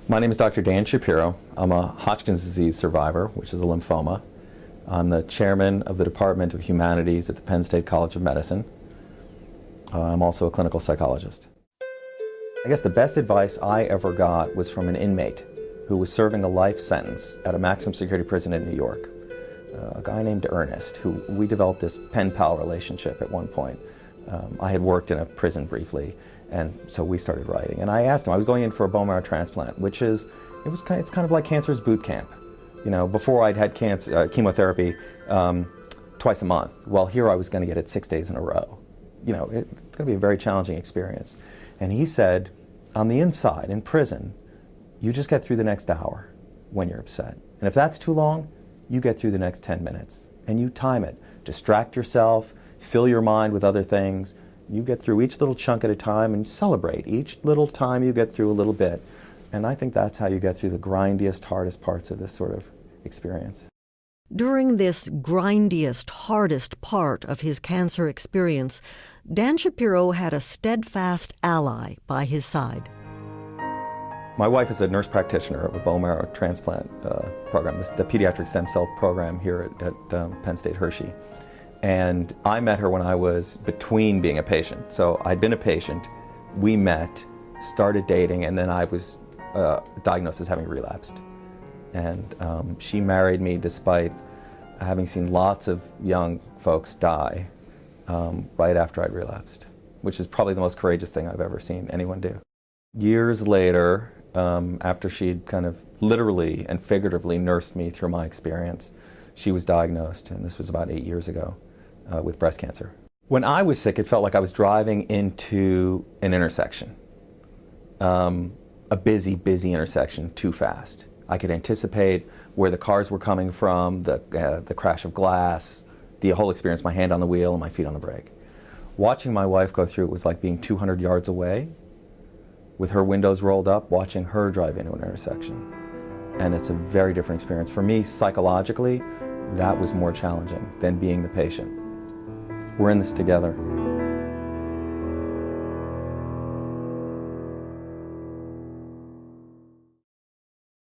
My name is Dr. Dan Shapiro. I'm a Hodgkin's disease survivor, which is a lymphoma. I'm the chairman of the Department of Humanities at the Penn State College of Medicine. I'm also a clinical psychologist. I guess the best advice I ever got was from an inmate who was serving a life sentence at a maximum security prison in New York. A guy named Ernest, who we developed this pen-pal relationship at one point. I had worked in a prison briefly, and so we started writing. And I asked him, I was going in for a bone marrow transplant, which is, it's kind of like cancer's boot camp. You know, before I'd had chemotherapy twice a month. Well, here I was going to get it 6 days in a row. You know, it's going to be a very challenging experience. And he said, on the inside, in prison, you just get through the next hour when you're upset. And if that's too long, you get through the next 10 minutes. And you time it. Distract yourself, fill your mind with other things. You get through each little chunk at a time and celebrate each little time you get through a little bit. And I think that's how you get through the grindiest, hardest parts of this sort of experience. During this grindiest, hardest part of his cancer experience, Dan Shapiro had a steadfast ally by his side. My wife is a nurse practitioner of a bone marrow transplant program, the pediatric stem cell program here at Penn State Hershey. And I met her when I was between being a patient. So I'd been a patient, we met, started dating, and then I was diagnosed as having relapsed. And she married me despite having seen lots of young folks die right after I'd relapsed, which is probably the most courageous thing I've ever seen anyone do. Years later, after she'd kind of literally and figuratively nursed me through my experience, she was diagnosed, and this was about 8 years ago, with breast cancer. When I was sick, it felt like I was driving into an intersection, a busy intersection too fast. I could anticipate where the cars were coming from, the crash of glass, the whole experience, my hand on the wheel and my feet on the brake. Watching my wife go through it was like being 200 yards away with her windows rolled up, watching her drive into an intersection. And it's a very different experience. For me, psychologically, that was more challenging than being the patient. We're in this together.